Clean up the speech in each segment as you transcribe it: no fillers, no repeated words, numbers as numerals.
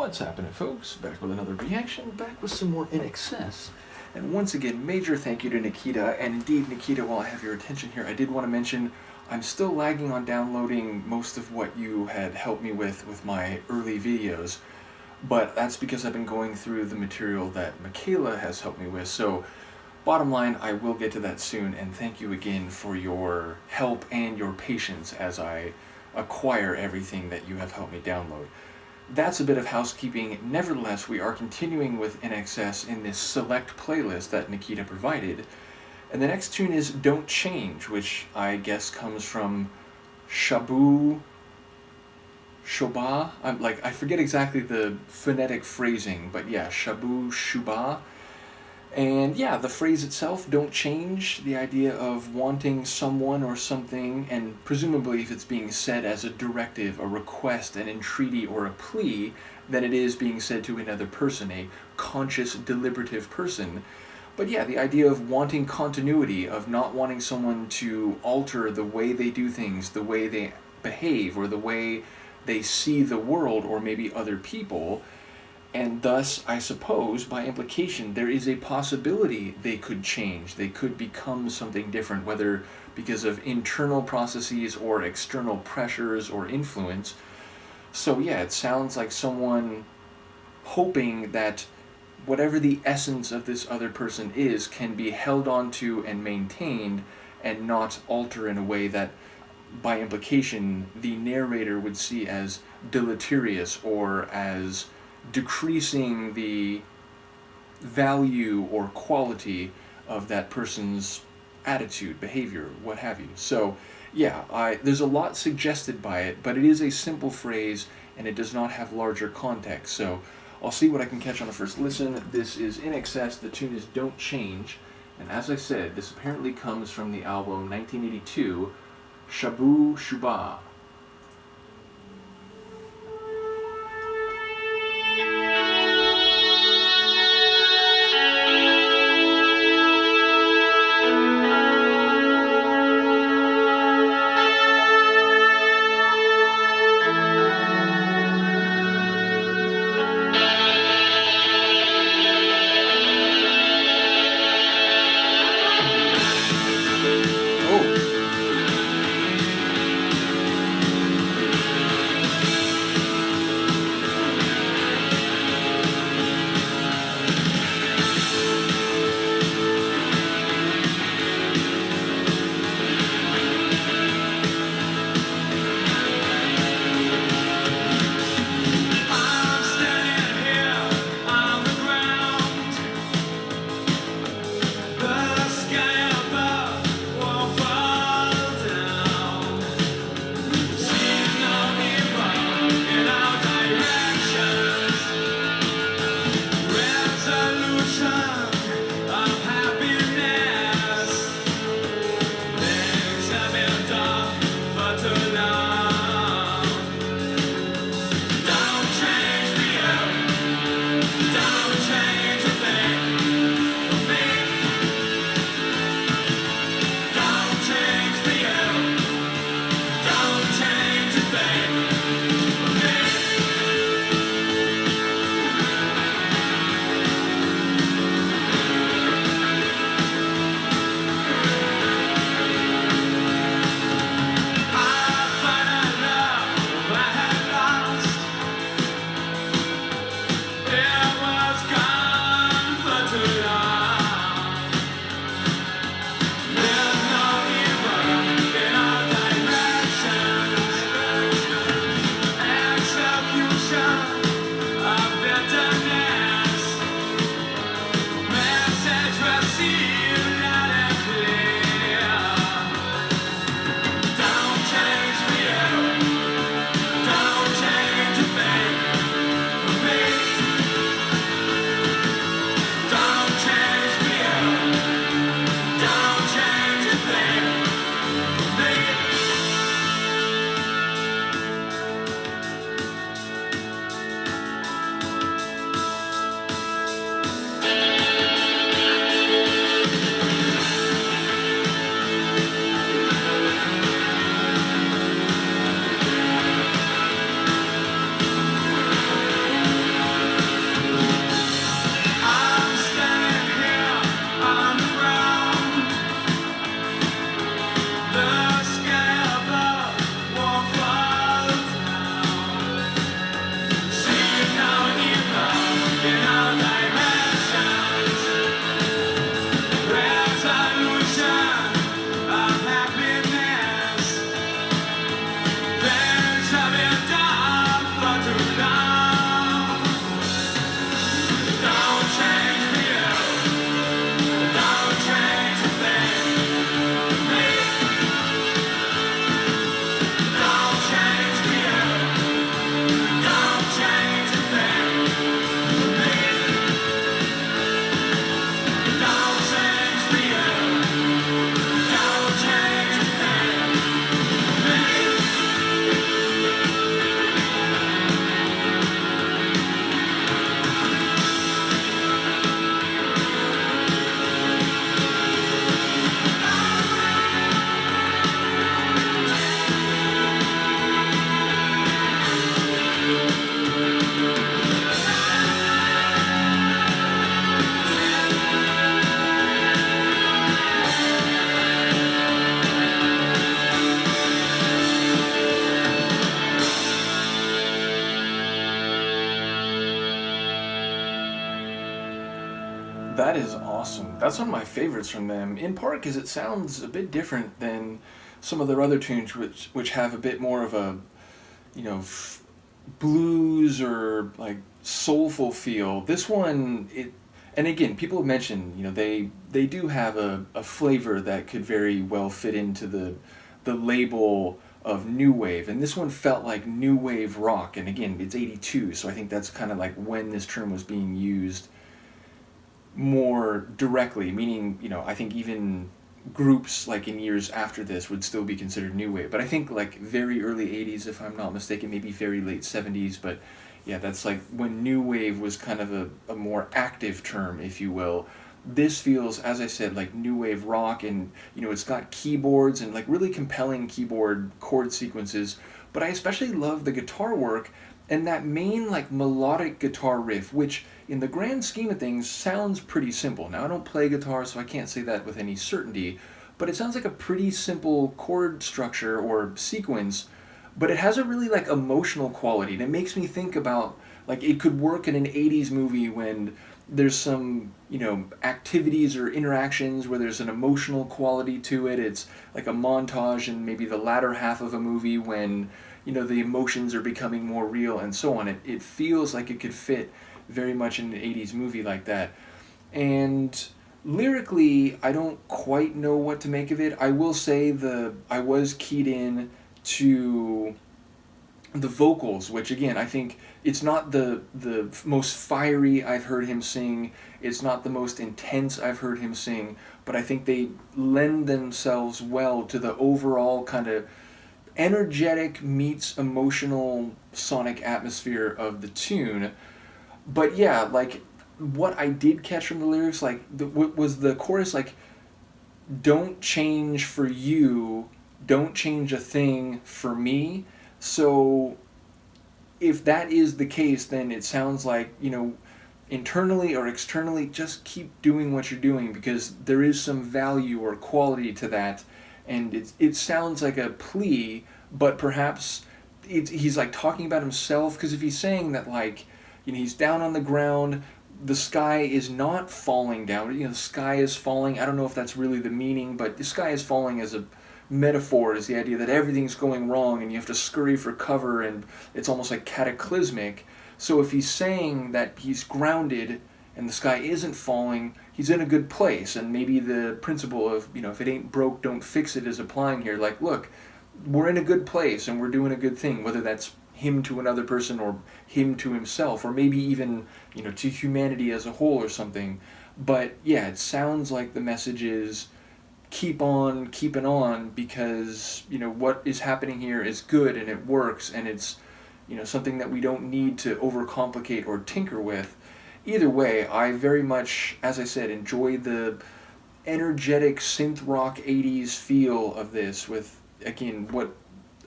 What's happening, folks? Back with another reaction, back with some more INXS. And once again, major thank you to Nikita. And indeed, Nikita, while I have your attention here, I did want to mention I'm still lagging on downloading most of what you had helped me with my early videos. But that's because I've been going through the material that Michaela has helped me with. So, bottom line, I will get to that soon. And thank you again for your help and your patience as I acquire everything that you have helped me download. That's a bit of housekeeping. Nevertheless, we are continuing with INXS in this select playlist that Nikita provided. And the next tune is Don't Change, which I guess comes from Shabu Shoba. I forget exactly the phonetic phrasing, but yeah, Shabu Shuba. And yeah, the phrase itself, don't change, the idea of wanting someone or something, and presumably if it's being said as a directive, a request, an entreaty, or a plea, then it is being said to another person, a conscious, deliberative person. But yeah, the idea of wanting continuity, of not wanting someone to alter the way they do things, the way they behave, or the way they see the world, or maybe other people. And thus, I suppose, by implication, there is a possibility they could change. They could become something different, whether because of internal processes or external pressures or influence. So yeah, it sounds like someone hoping that whatever the essence of this other person is can be held onto and maintained and not alter in a way that, by implication, the narrator would see as deleterious or as decreasing the value or quality of that person's attitude, behavior, what have you. So, yeah, there's a lot suggested by it, but it is a simple phrase and it does not have larger context. So, I'll see what I can catch on the first listen. This is INXS, the tune is Don't Change, and as I said, this apparently comes from the album 1982, Shabu Shuba. Oh. That is awesome. That's one of my favorites from them, in part because it sounds a bit different than some of their other tunes, which have a bit more of a, you know, blues or like soulful feel. This one, and again, people have mentioned, you know, they do have a flavor that could very well fit into the label of new wave, and this one felt like new wave rock. And again, it's 82, so I think that's kind of like when this term was being used more directly, meaning, you know, I think even groups like in years after this would still be considered new wave. But I think like very early 80s, if I'm not mistaken, maybe very late 70s, but yeah, that's like when new wave was kind of a more active term, if you will. This feels, as I said, like new wave rock, and you know, it's got keyboards and like really compelling keyboard chord sequences, but I especially love the guitar work and that main like melodic guitar riff, which in the grand scheme of things sounds pretty simple. Now I don't play guitar, so I can't say that with any certainty, but it sounds like a pretty simple chord structure or sequence, but it has a really like emotional quality, and it makes me think about like it could work in an 80s movie when there's some, you know, activities or interactions where there's an emotional quality to it. It's like a montage in maybe the latter half of a movie when, you know, the emotions are becoming more real and so on. It feels like it could fit very much in an 80s movie like that. And lyrically, I don't quite know what to make of it. I will say I was keyed in to the vocals, which again, I think it's not the most fiery I've heard him sing. It's not the most intense I've heard him sing, but I think they lend themselves well to the overall kind of energetic meets emotional sonic atmosphere of the tune. But yeah, like what I did catch from the lyrics, like was the chorus like, "Don't change for you, don't change a thing for me." So if that is the case, then it sounds like, you know, internally or externally, just keep doing what you're doing, because there is some value or quality to that. And it sounds like a plea, but perhaps he's like talking about himself, because if he's saying that, like, you know, he's down on the ground, the sky is not falling down, you know, the sky is falling. I don't know if that's really the meaning, but the sky is falling as a metaphor, is the idea that everything's going wrong and you have to scurry for cover, and it's almost like cataclysmic. So if he's saying that he's grounded and the sky isn't falling, he's in a good place. And maybe the principle of, you know, if it ain't broke, don't fix it is applying here. Like, look, we're in a good place and we're doing a good thing, whether that's him to another person or him to himself, or maybe even, you know, to humanity as a whole or something. But yeah, it sounds like the message is keep on keeping on, because, you know, what is happening here is good and it works, and it's, you know, something that we don't need to overcomplicate or tinker with. Either way, I very much, as I said, enjoy the energetic synth rock 80s feel of this, with, again, what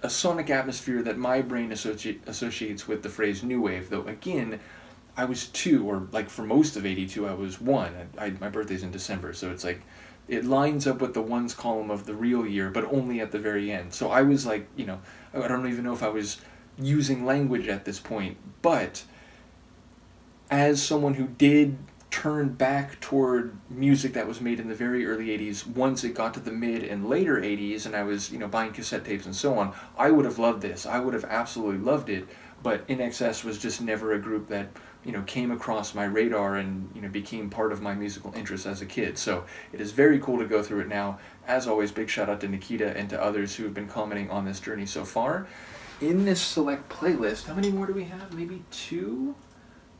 a sonic atmosphere that my brain associates with the phrase new wave. Though again, I was 2, or like for most of 82 I was 1. My birthday's in December, so it's like it lines up with the ones column of the real year, but only at the very end. So I was like, you know, I don't even know if I was using language at this point, but as someone who did turn back toward music that was made in the very early 80s, once it got to the mid and later 80s and I was, you know, buying cassette tapes and so on, I would have loved this. I would have absolutely loved it, but INXS was just never a group that, you know, came across my radar and, you know, became part of my musical interest as a kid. So it is very cool to go through it now. As always, big shout out to Nikita and to others who have been commenting on this journey so far. In this select playlist, how many more do we have? Maybe 2?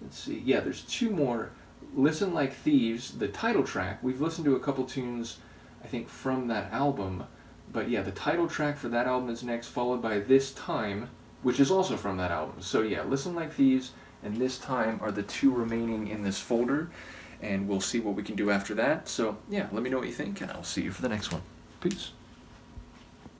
Let's see. Yeah, there's 2 more. Listen Like Thieves, the title track. We've listened to a couple tunes, I think, from that album. But yeah, the title track for that album is next, followed by This Time, which is also from that album. So yeah, Listen Like Thieves and This Time are the 2 remaining in this folder, and we'll see what we can do after that. So yeah, let me know what you think, and I'll see you for the next one. Peace.